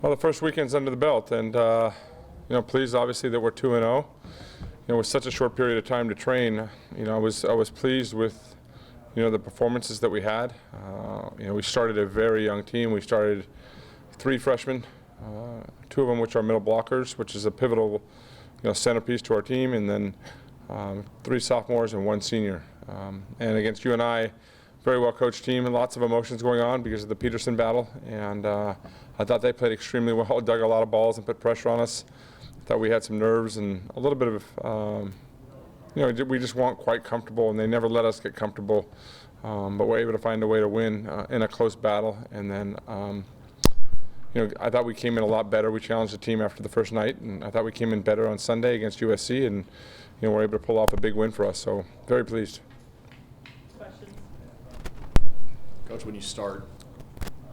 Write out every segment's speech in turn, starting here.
Well, the first weekend's under the belt, and pleased obviously that we're 2-0. With such a short period of time to train, I was pleased with the performances that we had. We started a very young team. We started 3 freshmen, 2 of them which are middle blockers, which is a pivotal centerpiece to our team, and then 3 sophomores and 1 senior. And against UNI, very well coached team and lots of emotions going on because of the Peterson battle, and I thought they played extremely well, dug a lot of balls and put pressure on us. Thought we had some nerves and a little bit of, we just weren't quite comfortable, and they never let us get comfortable, but we're able to find a way to win in a close battle. And then, I thought we came in a lot better. We challenged the team after the first night, and I thought we came in better on Sunday against USC, and we're able to pull off a big win for us. So very pleased. Questions? Coach, when you start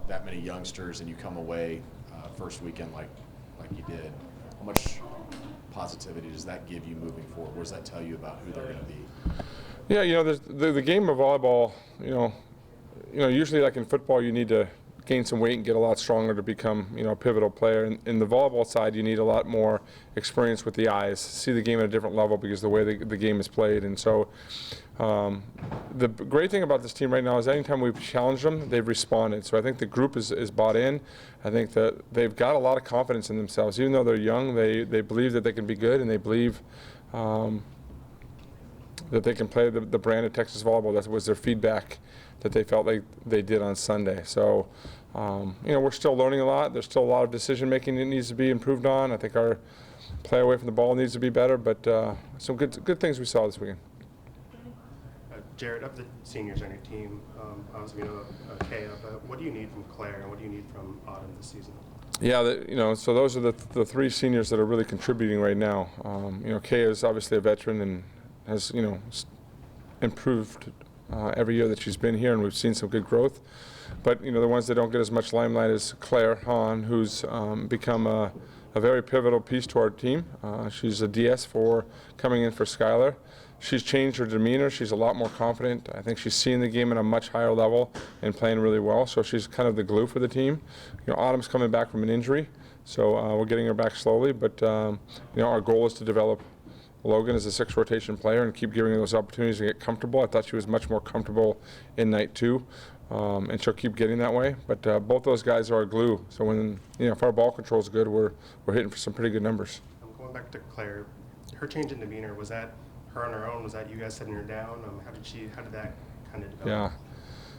that many youngsters and you come away first weekend like you did, how much positivity does that give you moving forward? What does that tell you about who they're going to be? Yeah, the game of volleyball, usually like in football, you need to gain some weight and get a lot stronger to become, a pivotal player. In the volleyball side, you need a lot more experience with the eyes, see the game at a different level because of the way the game is played. And so the great thing about this team right now is anytime we've challenged them, they've responded. So I think the group is bought in. I think that they've got a lot of confidence in themselves. Even though they're young, they believe that they can be good, and they believe that they can play the brand of Texas volleyball. That was their feedback that they felt like they did on Sunday. So, we're still learning a lot. There's still a lot of decision making that needs to be improved on. I think our play away from the ball needs to be better, but some good things we saw this weekend. Jerritt, of the seniors on your team, obviously we know Kaya, but what do you need from Claire and what do you need from Autumn this season? Yeah, so those are the 3 seniors that are really contributing right now. Kaya is obviously a veteran and has, improved every year that she's been here, and we've seen some good growth. But, the ones that don't get as much limelight is Claire Hahn, who's become a very pivotal piece to our team. She's a DS for coming in for Skylar. She's changed her demeanor. She's a lot more confident. I think she's seeing the game at a much higher level and playing really well. So she's kind of the glue for the team. Autumn's coming back from an injury, so we're getting her back slowly. But our goal is to develop Logan as a 6th rotation player and keep giving her those opportunities to get comfortable. I thought she was much more comfortable in night 2, and she'll keep getting that way. But both those guys are our glue. So when if our ball control is good, we're hitting for some pretty good numbers. I'm going back to Claire. Her change in demeanor, was that her on her own? Was that you guys setting her down? How did that kind of develop? Yeah.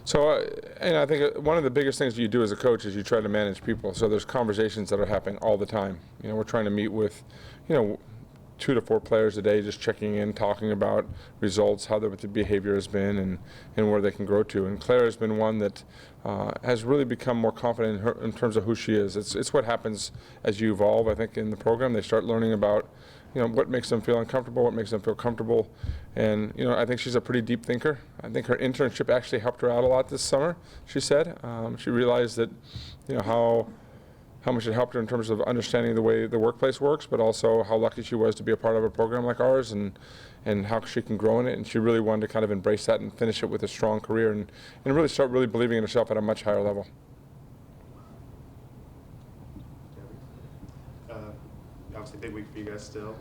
So, and I think one of the biggest things you do as a coach is you try to manage people. So there's conversations that are happening all the time. We're trying to meet with, 2 to 4 players a day, just checking in, talking about results, how the behavior has been, and where they can grow to. And Claire has been one that has really become more confident in terms of who she is. It's what happens as you evolve, I think, in the program. They start learning about what makes them feel uncomfortable, what makes them feel comfortable. And, I think she's a pretty deep thinker. I think her internship actually helped her out a lot this summer, she said. She realized that, how much it helped her in terms of understanding the way the workplace works, but also how lucky she was to be a part of a program like ours and how she can grow in it. And she really wanted to kind of embrace that and finish it with a strong career and really start really believing in herself at a much higher level. Obviously, big week for you guys still.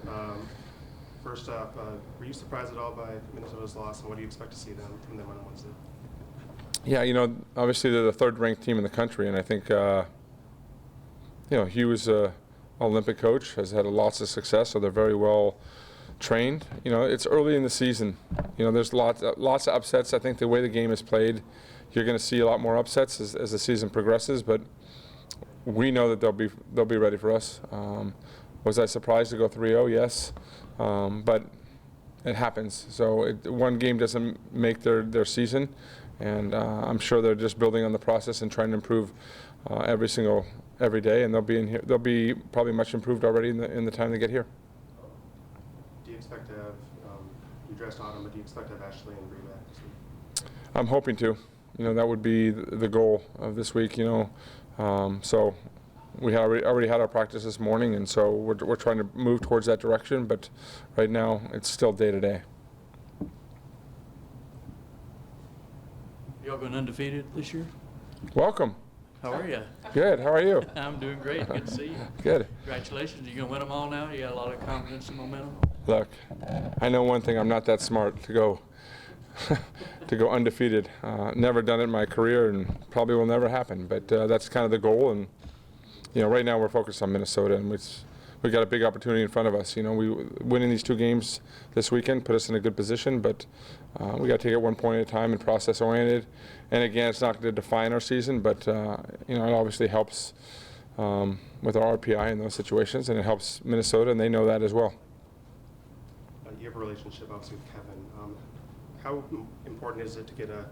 First off, were you surprised at all by Minnesota's loss, and what do you expect to see from them on Wednesday? Yeah, obviously they're the 3rd-ranked team in the country, and I think, he was an Olympic coach, has had lots of success, so they're very well trained. It's early in the season. There's lots of upsets. I think the way the game is played, you're going to see a lot more upsets as the season progresses, but we know that they'll be ready for us. Was I surprised to go 3-0? Yes, but it happens. So one game doesn't make their season, and I'm sure they're just building on the process and trying to improve every day, and they'll be in here. They'll be probably much improved already in the time they get here. Do you expect to have you dressed Autumn, but do you expect to have Ashley and Bree back this week? I'm hoping to. That would be the goal of this week. So we already had our practice this morning, and so we're trying to move towards that direction. But right now, it's still day to day. Y'all going undefeated this year? Welcome. How are you? Good. How are you? I'm doing great. Good to see you. Good. Congratulations. You gonna win them all now? You got a lot of confidence and momentum. Look, I know one thing. I'm not that smart to go to go undefeated. Never done it in my career, and probably will never happen. But that's kind of the goal. And right now we're focused on Minnesota, and we got a big opportunity in front of us. We winning these 2 games this weekend put us in a good position, but we got to take it one point at a time and process oriented. And again, it's not going to define our season, but it obviously helps with our RPI in those situations, and it helps Minnesota, and they know that as well. You have a relationship, obviously, with Kevin. How important is it to get a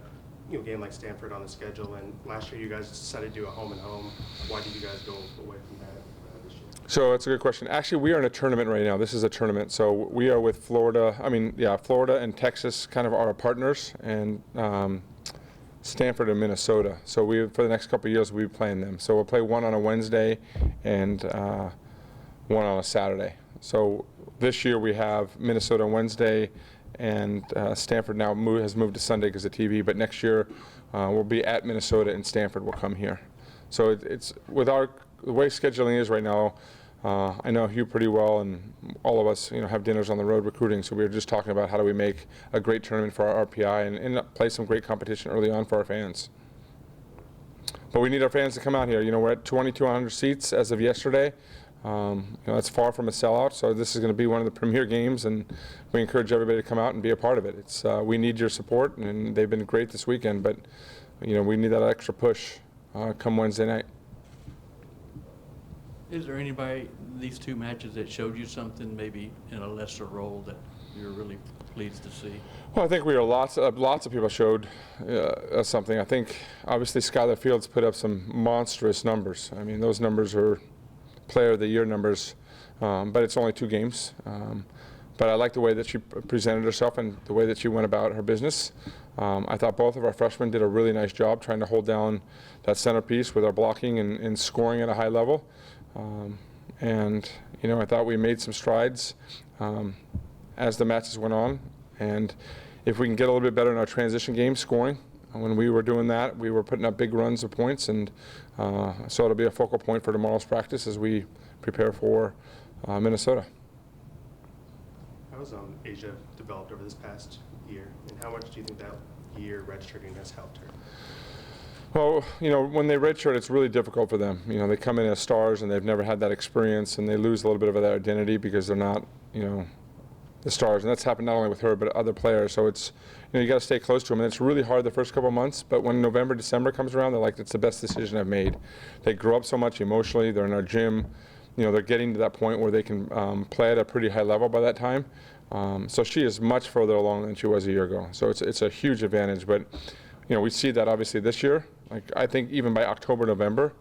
game like Stanford on the schedule? And last year, you guys decided to do a home and home. Why did you guys go away from that this year? So that's a good question. Actually, we are in a tournament right now. This is a tournament. So we are with Florida. Florida and Texas kind of are our partners, and Stanford and Minnesota. So for the next couple of years, we'll be playing them. So we'll play one on a Wednesday and one on a Saturday. So this year we have Minnesota on Wednesday, and Stanford now has moved to Sunday because of TV. But next year we'll be at Minnesota, and Stanford will come here. So it's with the way scheduling is right now. I know Hugh pretty well, and all of us, have dinners on the road recruiting. So we were just talking about how do we make a great tournament for our RPI and play some great competition early on for our fans. But we need our fans to come out here. We're at 2,200 seats as of yesterday. That's far from a sellout. So this is going to be one of the premier games, and we encourage everybody to come out and be a part of it. We need your support, and they've been great this weekend. But we need that extra push come Wednesday night. Is there anybody these 2 matches that showed you something maybe in a lesser role that you're really pleased to see? Well, I think lots of people showed us something. I think obviously Skylar Fields put up some monstrous numbers. Those numbers are Player of the Year numbers, but it's only 2 games. But I like the way that she presented herself and the way that she went about her business. I thought both of our freshmen did a really nice job trying to hold down that centerpiece with our blocking and scoring at a high level. I thought we made some strides as the matches went on. And if we can get a little bit better in our transition game scoring, when we were doing that, we were putting up big runs of points, and so it'll be a focal point for tomorrow's practice as we prepare for Minnesota. How has Asia developed over this past year, and how much do you think that year redshirting has helped her? Well, when they redshirt, it's really difficult for them. They come in as stars, and they've never had that experience, and they lose a little bit of that identity because they're not, the stars. And that's happened not only with her, but other players. So it's, you got to stay close to them. And it's really hard the first couple of months, but when November, December comes around, they're like, it's the best decision I've made. They grow up so much emotionally. They're in our gym. They're getting to that point where they can play at a pretty high level by that time. So she is much further along than she was a year ago. So it's a huge advantage. But, we see that obviously this year. I think even by October, November,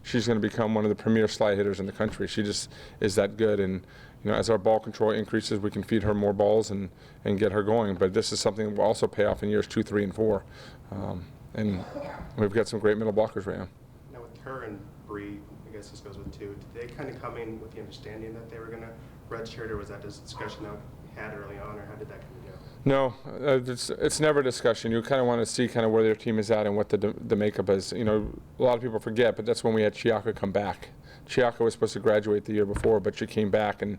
she's going to become one of the premier slide hitters in the country. She just is that good. And, as our ball control increases, we can feed her more balls and get her going. But this is something that will also pay off in years 2, 3, and 4. And we've got some great middle blockers right now. Now with her and Bree, I guess this goes with 2, did they kind of come in with the understanding that they were going to redshirt, or was that just discussion that we had early on, or how did that come to go? No, it's never a discussion. You kind of want to see kind of where their team is at and what the makeup is. A lot of people forget, but that's when we had Chiaka come back. Chiaka was supposed to graduate the year before, but she came back and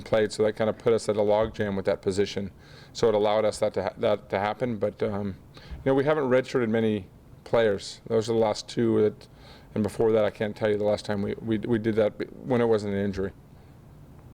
played, so that kind of put us at a logjam with that position. So it allowed us that to happen. But we haven't redshirted many players. Those are the last 2, and before that, I can't tell you the last time we did that when it wasn't an injury.